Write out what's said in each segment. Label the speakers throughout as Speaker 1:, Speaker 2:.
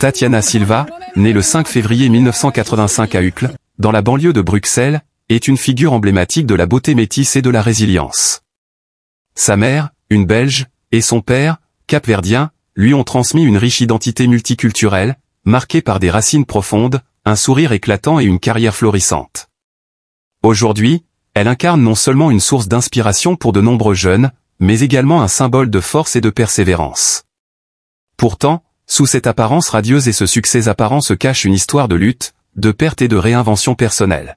Speaker 1: Tatiana Silva, née le 5 février 1985 à Uccle, dans la banlieue de Bruxelles, est une figure emblématique de la beauté métisse et de la résilience. Sa mère, une Belge, et son père, capverdien, lui ont transmis une riche identité multiculturelle, marquée par des racines profondes, un sourire éclatant et une carrière florissante. Aujourd'hui, elle incarne non seulement une source d'inspiration pour de nombreux jeunes, mais également un symbole de force et de persévérance. Pourtant, sous cette apparence radieuse et ce succès apparent se cache une histoire de lutte, de perte et de réinvention personnelle.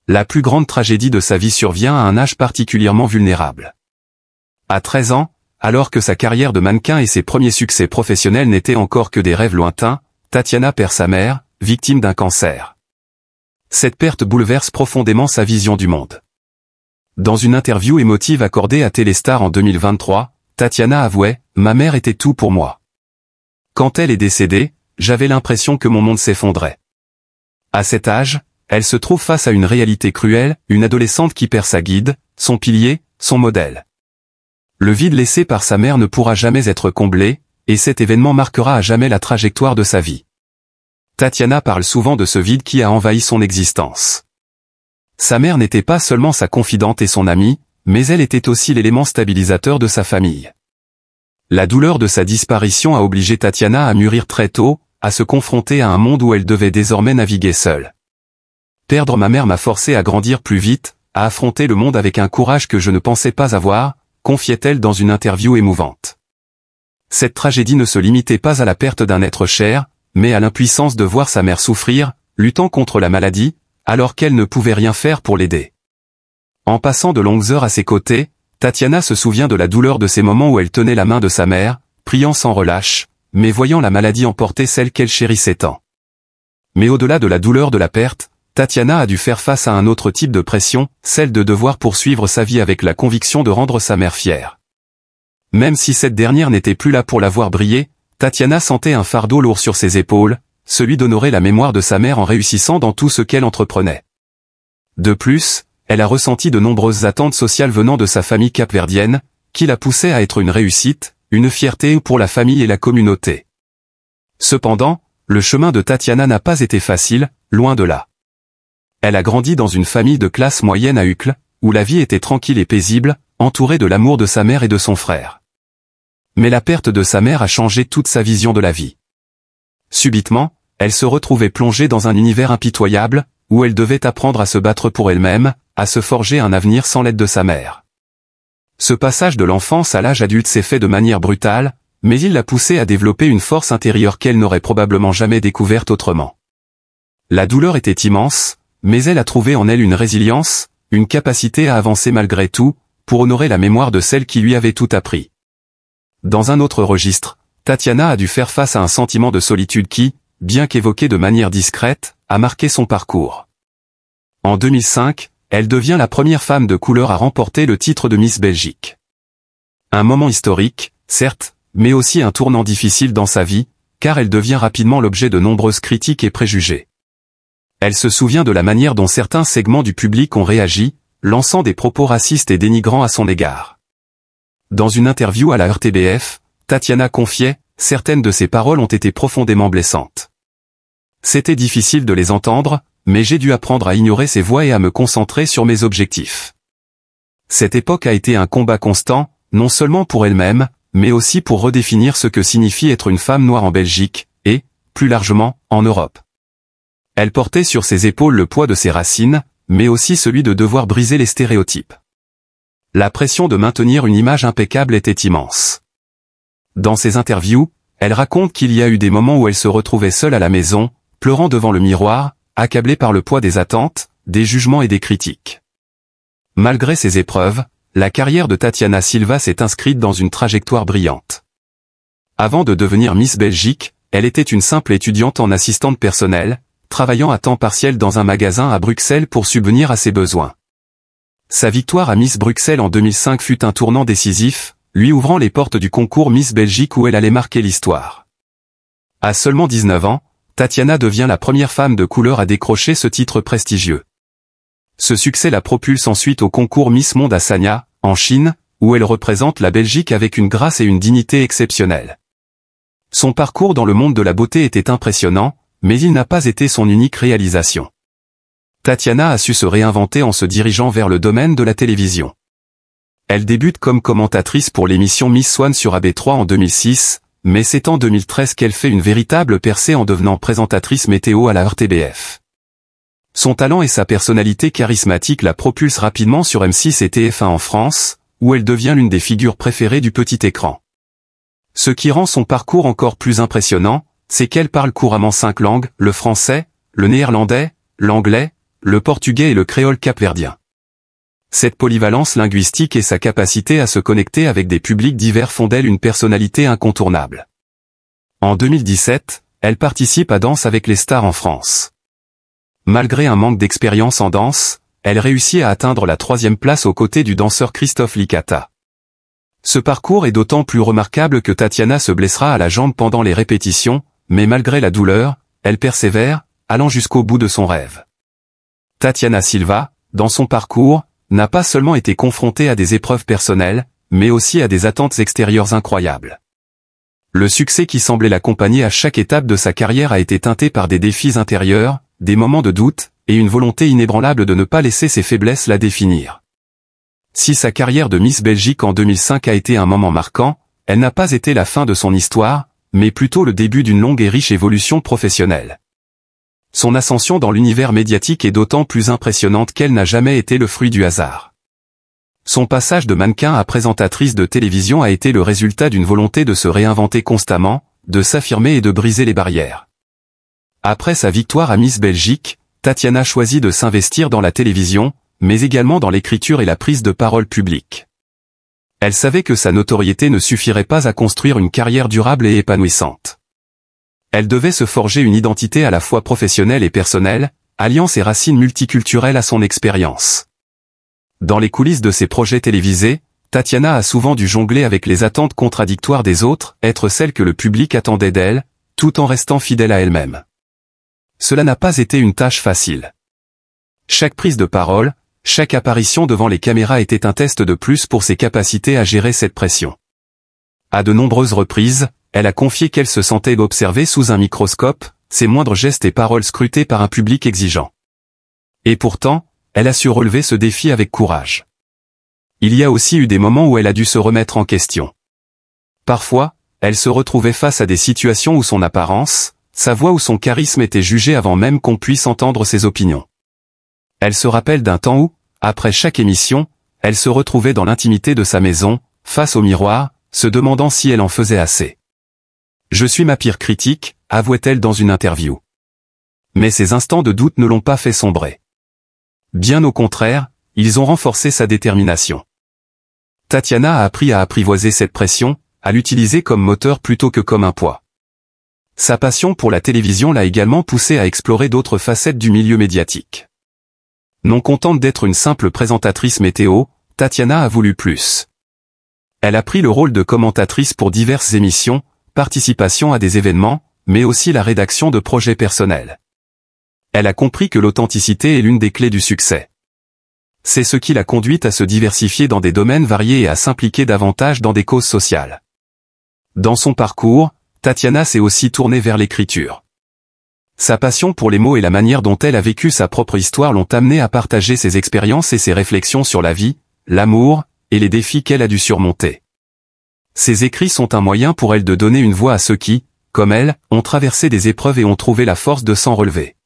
Speaker 1: La plus grande tragédie de sa vie survient à un âge particulièrement vulnérable. À 13 ans, alors que sa carrière de mannequin et ses premiers succès professionnels n'étaient encore que des rêves lointains, Tatiana perd sa mère, victime d'un cancer. Cette perte bouleverse profondément sa vision du monde. Dans une interview émotive accordée à Téléstar en 2023, Tatiana avouait « Ma mère était tout pour moi. Quand elle est décédée, j'avais l'impression que mon monde s'effondrait. » À cet âge, elle se trouve face à une réalité cruelle, une adolescente qui perd sa guide, son pilier, son modèle. Le vide laissé par sa mère ne pourra jamais être comblé, et cet événement marquera à jamais la trajectoire de sa vie. Tatiana parle souvent de ce vide qui a envahi son existence. Sa mère n'était pas seulement sa confidente et son amie, mais elle était aussi l'élément stabilisateur de sa famille. La douleur de sa disparition a obligé Tatiana à mûrir très tôt, à se confronter à un monde où elle devait désormais naviguer seule. Perdre ma mère m'a forcé à grandir plus vite, à affronter le monde avec un courage que je ne pensais pas avoir, confiait-elle dans une interview émouvante. Cette tragédie ne se limitait pas à la perte d'un être cher, mais à l'impuissance de voir sa mère souffrir, luttant contre la maladie, alors qu'elle ne pouvait rien faire pour l'aider. En passant de longues heures à ses côtés, Tatiana se souvient de la douleur de ces moments où elle tenait la main de sa mère, priant sans relâche, mais voyant la maladie emporter celle qu'elle chérissait tant. Mais au-delà de la douleur de la perte, Tatiana a dû faire face à un autre type de pression, celle de devoir poursuivre sa vie avec la conviction de rendre sa mère fière. Même si cette dernière n'était plus là pour la voir briller, Tatiana sentait un fardeau lourd sur ses épaules, celui d'honorer la mémoire de sa mère en réussissant dans tout ce qu'elle entreprenait. De plus, elle a ressenti de nombreuses attentes sociales venant de sa famille capverdienne, qui la poussaient à être une réussite, une fierté pour la famille et la communauté. Cependant, le chemin de Tatiana n'a pas été facile, loin de là. Elle a grandi dans une famille de classe moyenne à Uccle, où la vie était tranquille et paisible, entourée de l'amour de sa mère et de son frère. Mais la perte de sa mère a changé toute sa vision de la vie. Subitement, elle se retrouvait plongée dans un univers impitoyable, où elle devait apprendre à se battre pour elle-même, à se forger un avenir sans l'aide de sa mère. Ce passage de l'enfance à l'âge adulte s'est fait de manière brutale, mais il l'a poussée à développer une force intérieure qu'elle n'aurait probablement jamais découverte autrement. La douleur était immense, mais elle a trouvé en elle une résilience, une capacité à avancer malgré tout, pour honorer la mémoire de celle qui lui avait tout appris. Dans un autre registre, Tatiana a dû faire face à un sentiment de solitude qui, bien qu'évoqué de manière discrète, a marqué son parcours. En 2005, elle devient la première femme de couleur à remporter le titre de Miss Belgique. Un moment historique, certes, mais aussi un tournant difficile dans sa vie, car elle devient rapidement l'objet de nombreuses critiques et préjugés. Elle se souvient de la manière dont certains segments du public ont réagi, lançant des propos racistes et dénigrants à son égard. Dans une interview à la RTBF, Tatiana confiait « Certaines de ses paroles ont été profondément blessantes. C'était difficile de les entendre, mais j'ai dû apprendre à ignorer ces voix et à me concentrer sur mes objectifs. » Cette époque a été un combat constant, non seulement pour elle-même, mais aussi pour redéfinir ce que signifie être une femme noire en Belgique, et, plus largement, en Europe. Elle portait sur ses épaules le poids de ses racines, mais aussi celui de devoir briser les stéréotypes. La pression de maintenir une image impeccable était immense. Dans ses interviews, elle raconte qu'il y a eu des moments où elle se retrouvait seule à la maison, pleurant devant le miroir, accablée par le poids des attentes, des jugements et des critiques. Malgré ces épreuves, la carrière de Tatiana Silva s'est inscrite dans une trajectoire brillante. Avant de devenir Miss Belgique, elle était une simple étudiante en assistante personnelle, travaillant à temps partiel dans un magasin à Bruxelles pour subvenir à ses besoins. Sa victoire à Miss Bruxelles en 2005 fut un tournant décisif, lui ouvrant les portes du concours Miss Belgique où elle allait marquer l'histoire. À seulement 19 ans, Tatiana devient la première femme de couleur à décrocher ce titre prestigieux. Ce succès la propulse ensuite au concours Miss Monde à Sanya, en Chine, où elle représente la Belgique avec une grâce et une dignité exceptionnelles. Son parcours dans le monde de la beauté était impressionnant, mais il n'a pas été son unique réalisation. Tatiana a su se réinventer en se dirigeant vers le domaine de la télévision. Elle débute comme commentatrice pour l'émission Miss Swan sur AB3 en 2006, mais c'est en 2013 qu'elle fait une véritable percée en devenant présentatrice météo à la RTBF. Son talent et sa personnalité charismatique la propulsent rapidement sur M6 et TF1 en France, où elle devient l'une des figures préférées du petit écran. Ce qui rend son parcours encore plus impressionnant, c'est qu'elle parle couramment 5 langues, le français, le néerlandais, l'anglais, le portugais et le créole capverdien. Cette polyvalence linguistique et sa capacité à se connecter avec des publics divers font d'elle une personnalité incontournable. En 2017, elle participe à Danse avec les stars en France. Malgré un manque d'expérience en danse, elle réussit à atteindre la 3e place aux côtés du danseur Christophe Licata. Ce parcours est d'autant plus remarquable que Tatiana se blessera à la jambe pendant les répétitions, mais malgré la douleur, elle persévère, allant jusqu'au bout de son rêve. Tatiana Silva, dans son parcours, n'a pas seulement été confrontée à des épreuves personnelles, mais aussi à des attentes extérieures incroyables. Le succès qui semblait l'accompagner à chaque étape de sa carrière a été teinté par des défis intérieurs, des moments de doute, et une volonté inébranlable de ne pas laisser ses faiblesses la définir. Si sa carrière de Miss Belgique en 2005 a été un moment marquant, elle n'a pas été la fin de son histoire, mais plutôt le début d'une longue et riche évolution professionnelle. Son ascension dans l'univers médiatique est d'autant plus impressionnante qu'elle n'a jamais été le fruit du hasard. Son passage de mannequin à présentatrice de télévision a été le résultat d'une volonté de se réinventer constamment, de s'affirmer et de briser les barrières. Après sa victoire à Miss Belgique, Tatiana choisit de s'investir dans la télévision, mais également dans l'écriture et la prise de parole publique. Elle savait que sa notoriété ne suffirait pas à construire une carrière durable et épanouissante. Elle devait se forger une identité à la fois professionnelle et personnelle, alliant ses racines multiculturelles à son expérience. Dans les coulisses de ses projets télévisés, Tatiana a souvent dû jongler avec les attentes contradictoires des autres, être celle que le public attendait d'elle, tout en restant fidèle à elle-même. Cela n'a pas été une tâche facile. Chaque prise de parole, chaque apparition devant les caméras était un test de plus pour ses capacités à gérer cette pression. À de nombreuses reprises, elle a confié qu'elle se sentait observée sous un microscope, ses moindres gestes et paroles scrutés par un public exigeant. Et pourtant, elle a su relever ce défi avec courage. Il y a aussi eu des moments où elle a dû se remettre en question. Parfois, elle se retrouvait face à des situations où son apparence, sa voix ou son charisme étaient jugés avant même qu'on puisse entendre ses opinions. Elle se rappelle d'un temps où, après chaque émission, elle se retrouvait dans l'intimité de sa maison, face au miroir, se demandant si elle en faisait assez. « Je suis ma pire critique », avouait-elle dans une interview. Mais ces instants de doute ne l'ont pas fait sombrer. Bien au contraire, ils ont renforcé sa détermination. Tatiana a appris à apprivoiser cette pression, à l'utiliser comme moteur plutôt que comme un poids. Sa passion pour la télévision l'a également poussée à explorer d'autres facettes du milieu médiatique. Non contente d'être une simple présentatrice météo, Tatiana a voulu plus. Elle a pris le rôle de commentatrice pour diverses émissions, participation à des événements, mais aussi la rédaction de projets personnels. Elle a compris que l'authenticité est l'une des clés du succès. C'est ce qui l'a conduite à se diversifier dans des domaines variés et à s'impliquer davantage dans des causes sociales. Dans son parcours, Tatiana s'est aussi tournée vers l'écriture. Sa passion pour les mots et la manière dont elle a vécu sa propre histoire l'ont amenée à partager ses expériences et ses réflexions sur la vie, l'amour, et les défis qu'elle a dû surmonter. Ses écrits sont un moyen pour elle de donner une voix à ceux qui, comme elle, ont traversé des épreuves et ont trouvé la force de s'en relever.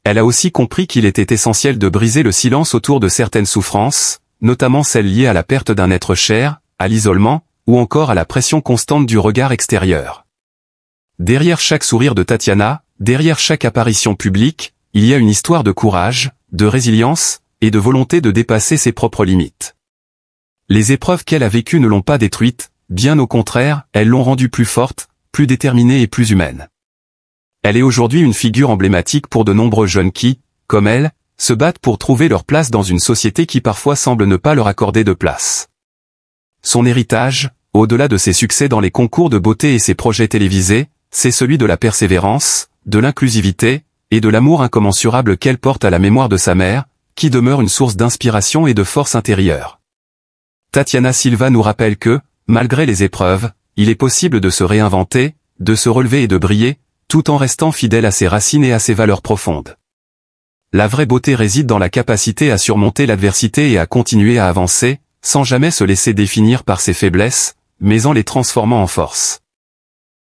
Speaker 1: Elle a aussi compris qu'il était essentiel de briser le silence autour de certaines souffrances, notamment celles liées à la perte d'un être cher, à l'isolement, ou encore à la pression constante du regard extérieur. Derrière chaque sourire de Tatiana, derrière chaque apparition publique, il y a une histoire de courage, de résilience, et de volonté de dépasser ses propres limites. Les épreuves qu'elle a vécues ne l'ont pas détruite, bien au contraire, elles l'ont rendue plus forte, plus déterminée et plus humaine. Elle est aujourd'hui une figure emblématique pour de nombreux jeunes qui, comme elle, se battent pour trouver leur place dans une société qui parfois semble ne pas leur accorder de place. Son héritage, au-delà de ses succès dans les concours de beauté et ses projets télévisés, c'est celui de la persévérance, de l'inclusivité, et de l'amour incommensurable qu'elle porte à la mémoire de sa mère, qui demeure une source d'inspiration et de force intérieure. Tatiana Silva nous rappelle que, malgré les épreuves, il est possible de se réinventer, de se relever et de briller, tout en restant fidèle à ses racines et à ses valeurs profondes. La vraie beauté réside dans la capacité à surmonter l'adversité et à continuer à avancer, sans jamais se laisser définir par ses faiblesses, mais en les transformant en force.